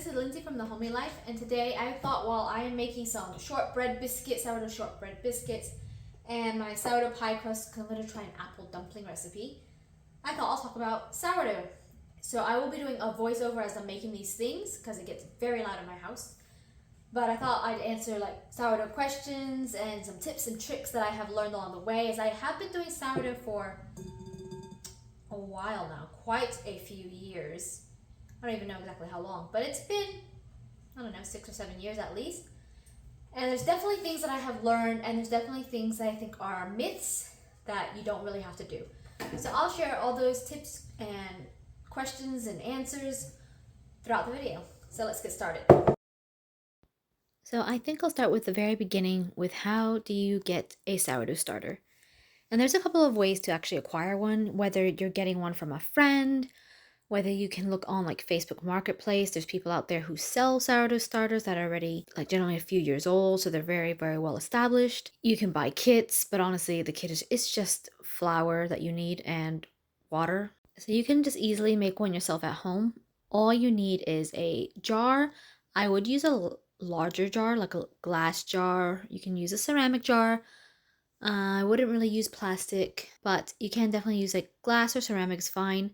this is Lindsay from The Homey Life, and today I thought while I am making some shortbread biscuits, sourdough shortbread biscuits, and my sourdough pie crust, because I'm going to try an apple dumpling recipe, I thought I'll talk about sourdough. So I will be doing a voiceover as I'm making these things, because it gets very loud in my house. But I thought I'd answer like sourdough questions and some tips and tricks that I have learned along the way, as I have been doing sourdough for a while now, quite a few years. I don't even know exactly how long, but it's been, I don't know, 6 or 7 years at least. And there's definitely things that I have learned, and there's definitely things that I think are myths that you don't really have to do. So I'll share all those tips and questions and answers throughout the video. So let's get started. So I think I'll start with the very beginning with how do you get a sourdough starter? And there's a couple of ways to actually acquire one, whether you're getting one from a friend, whether you can look on like Facebook Marketplace. There's people out there who sell sourdough starters that are already like generally a few years old, so they're very, very well established. You can buy kits, but honestly the kit is it's just flour that you need and water. So you can just easily make one yourself at home. All you need is a jar. I would use a larger jar, like a glass jar. You can use a ceramic jar. I wouldn't really use plastic, but you can definitely use like glass or ceramic is fine.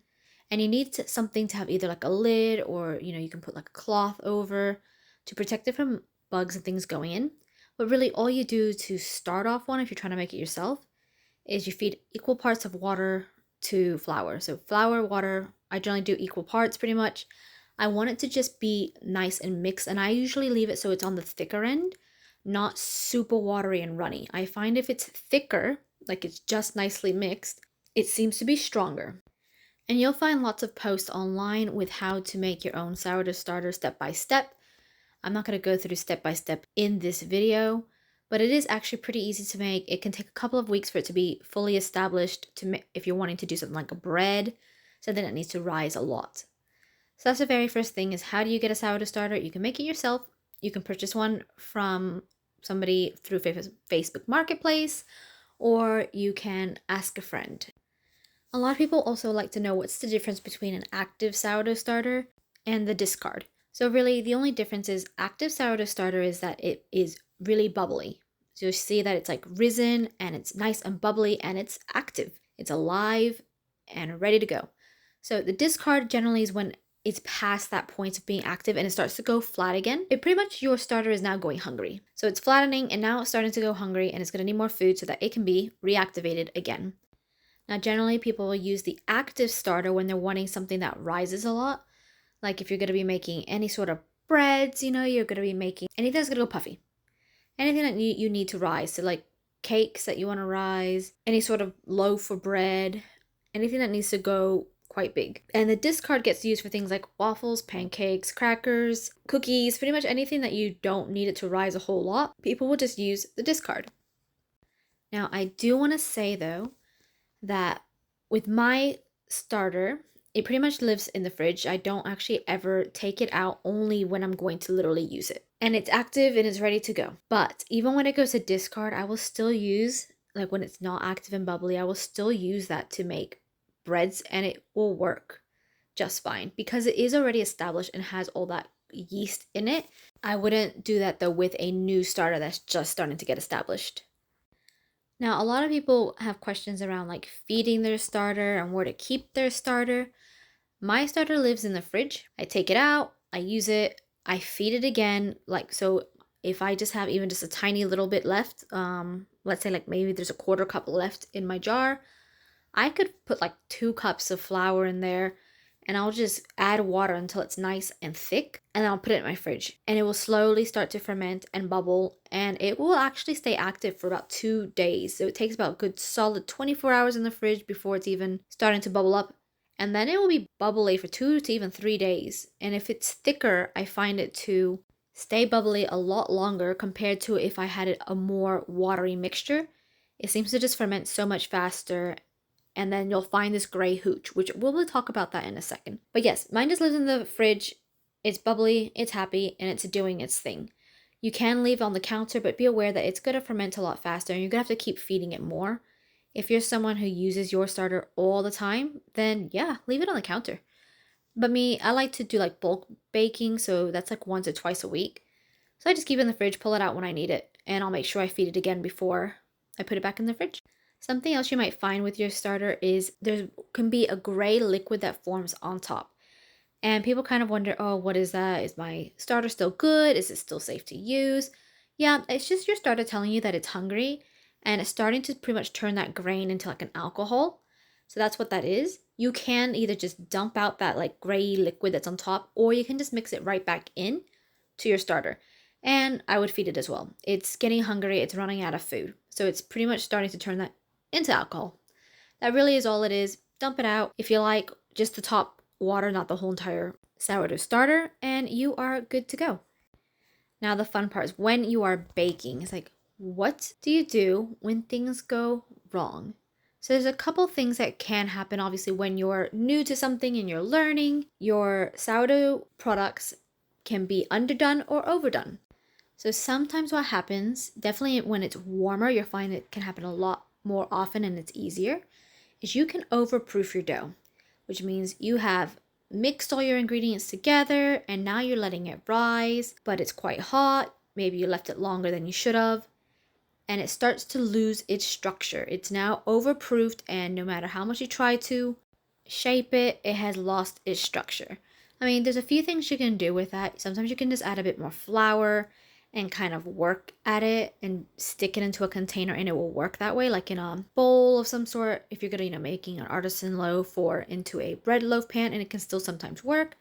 And you need something to have either like a lid or, you can put like a cloth over to protect it from bugs and things going in. But really all you do to start off one, if you're trying to make it yourself, is you feed equal parts of water to flour. So flour, water, I generally do equal parts pretty much. I want it to just be nice and mixed, and I usually leave it so it's on the thicker end, not super watery and runny. I find if it's thicker, like it's just nicely mixed, it seems to be stronger. And you'll find lots of posts online with how to make your own sourdough starter step by step. I'm not going to go through step by step in this video, but it is actually pretty easy to make. It can take a couple of weeks for it to be fully established to if you're wanting to do something like a bread, something that needs to rise a lot. So that's the very first thing, is how do you get a sourdough starter? You can make it yourself. You can purchase one from somebody through Facebook Marketplace, or you can ask a friend. A lot of people also like to know what's the difference between an active sourdough starter and the discard. So really the only difference is active sourdough starter is that it is really bubbly. So you'll see that it's like risen and it's nice and bubbly and it's active. It's alive and ready to go. So the discard generally is when it's past that point of being active and it starts to go flat again. It pretty much, your starter is now going hungry. So it's flattening and now it's starting to go hungry and it's going to need more food so that it can be reactivated again. Now, generally, people will use the active starter when they're wanting something that rises a lot. Like if you're going to be making any sort of breads, you're going to be making anything that's going to go puffy. Anything that you need to rise. So like cakes that you want to rise, any sort of loaf of bread, anything that needs to go quite big. And the discard gets used for things like waffles, pancakes, crackers, cookies, pretty much anything that you don't need it to rise a whole lot. People will just use the discard. Now, I do want to say though, that with my starter, it pretty much lives in the fridge. I don't actually ever take it out, only when I'm going to literally use it. And it's active and it's ready to go. But even when it goes to discard, I will still use, like when it's not active and bubbly, I will still use that to make breads, and it will work just fine because it is already established and has all that yeast in it. I wouldn't do that though with a new starter that's just starting to get established. Now, a lot of people have questions around like feeding their starter and where to keep their starter. My starter lives in the fridge. I take it out, I use it, I feed it again. Like, so if I just have even just a tiny little bit left, let's say like maybe there's a quarter cup left in my jar, I could put like 2 cups of flour in there, and I'll just add water until it's nice and thick, and then I'll put it in my fridge, and it will slowly start to ferment and bubble, and it will actually stay active for about 2 days. So it takes about a good solid 24 hours in the fridge before it's even starting to bubble up, and then it will be bubbly for 2 to even 3 days. And if it's thicker, I find it to stay bubbly a lot longer compared to if I had a more watery mixture. It seems to just ferment so much faster, and then you'll find this gray hooch, which we'll talk about that in a second. But yes, mine just lives in the fridge. It's bubbly, it's happy, and it's doing its thing. You can leave it on the counter, but be aware that it's going to ferment a lot faster, and you're going to have to keep feeding it more. If you're someone who uses your starter all the time, then yeah, leave it on the counter. But me, I like to do like bulk baking, so that's like once or twice a week. So I just keep it in the fridge, pull it out when I need it, and I'll make sure I feed it again before I put it back in the fridge. Something else you might find with your starter is there can be a gray liquid that forms on top. And people kind of wonder, oh, what is that? Is my starter still good? Is it still safe to use? Yeah, it's just your starter telling you that it's hungry and it's starting to pretty much turn that grain into like an alcohol. So that's what that is. You can either just dump out that like gray liquid that's on top, or you can just mix it right back in to your starter. And I would feed it as well. It's getting hungry, it's running out of food. So it's pretty much starting to turn that into alcohol. That really is all it is. Dump it out. If you like, just the top water, not the whole entire sourdough starter, and you are good to go. Now the fun part is when you are baking. It's like, what do you do when things go wrong? So there's a couple things that can happen. Obviously, when you're new to something and you're learning, your sourdough products can be underdone or overdone. So sometimes what happens, definitely when it's warmer, you'll find it can happen a lot more often and it's easier, is you can overproof your dough, which means you have mixed all your ingredients together and now you're letting it rise, but it's quite hot. Maybe you left it longer than you should have, and it starts to lose its structure. It's now overproofed, and no matter how much you try to shape it, it has lost its structure. I mean, there's a few things you can do with that. Sometimes you can just add a bit more flour and kind of work at it and stick it into a container and it will work that way, like in a bowl of some sort. If you're gonna, making an artisan loaf or into a bread loaf pan, and it can still sometimes work.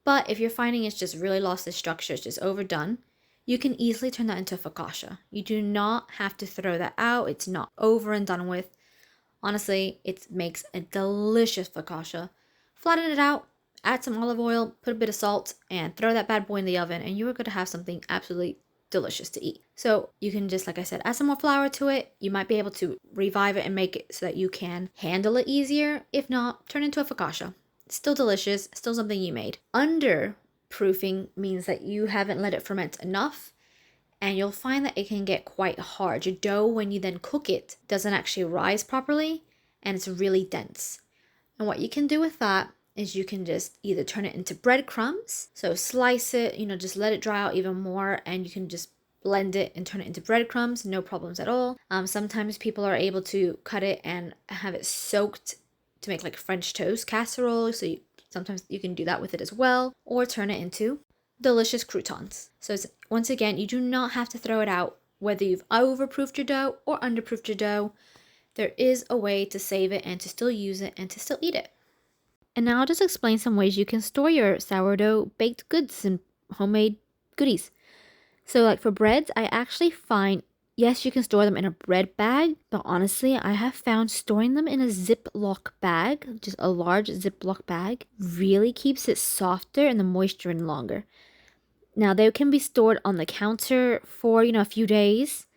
But if you're finding it's just really lost its structure, it's just overdone, you can easily turn that into focaccia. You do not have to throw that out. It's not over and done with. Honestly, it makes a delicious focaccia. Flatten it out, add some olive oil, put a bit of salt, and throw that bad boy in the oven, and you are going to have something absolutely delicious to eat. So you can just, like I said, add some more flour to it. You might be able to revive it and make it so that you can handle it easier. If not, turn it into a focaccia. It's still delicious, still something you made. Underproofing means that you haven't let it ferment enough, and you'll find that it can get quite hard. Your dough, when you then cook it, doesn't actually rise properly, and it's really dense. And what you can do with that is you can just either turn it into breadcrumbs, so slice it, just let it dry out even more, and you can just blend it and turn it into breadcrumbs, no problems at all. Sometimes people are able to cut it and have it soaked to make like French toast casserole, so sometimes you can do that with it as well, or turn it into delicious croutons. So once again, you do not have to throw it out, whether you've overproofed your dough or underproofed your dough. There is a way to save it and to still use it and to still eat it. And now I'll just explain some ways you can store your sourdough baked goods and homemade goodies. So like for breads, I actually find, yes, you can store them in a bread bag, but honestly, I have found storing them in a Ziploc bag, just a large Ziploc bag, really keeps it softer and the moisture in longer. Now, they can be stored on the counter for, a few days,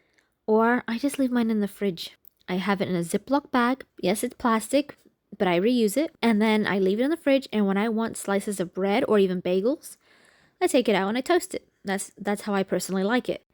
or I just leave mine in the fridge. I have it in a Ziploc bag. Yes, it's plastic, but I reuse it. And then I leave it in the fridge, and when I want slices of bread or even bagels, I take it out and I toast it. That's how I personally like it.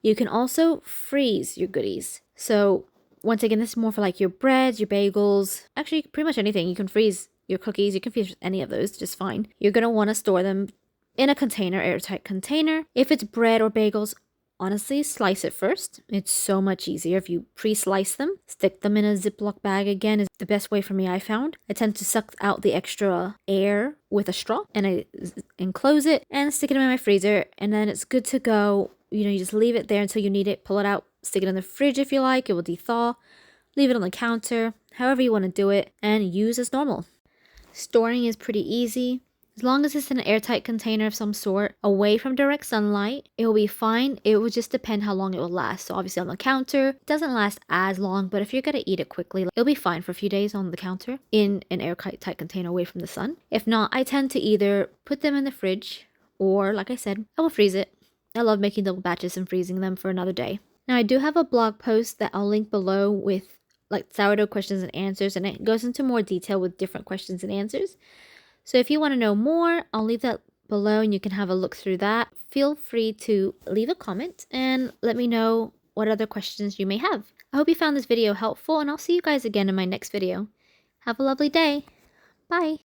You can also freeze your goodies. So, once again, this is more for like your breads, your bagels, actually pretty much anything. You can freeze your cookies, you can freeze any of those just fine. You're going to want to store them in a container, airtight container. If it's bread or bagels, honestly, slice it first. It's so much easier if you pre-slice them. Stick them in a Ziploc bag again is the best way for me, I found. I tend to suck out the extra air with a straw, and I enclose it and stick it in my freezer, and then it's good to go. You just leave it there until you need it. Pull it out, stick it in the fridge if you like. It will thaw. Leave it on the counter, however you want to do it, and use as normal. Storing is pretty easy. As long as it's in an airtight container of some sort, away from direct sunlight, it will be fine. It will just depend how long it will last. So obviously on the counter, it doesn't last as long, but if you're going to eat it quickly, it'll be fine for a few days on the counter in an airtight container away from the sun. If not, I tend to either put them in the fridge or, like I said, I will freeze it. I love making double batches and freezing them for another day. Now I do have a blog post that I'll link below with like sourdough questions and answers, and it goes into more detail with different questions and answers. So if you want to know more, I'll leave that below and you can have a look through that. Feel free to leave a comment and let me know what other questions you may have. I hope you found this video helpful, and I'll see you guys again in my next video. Have a lovely day. Bye.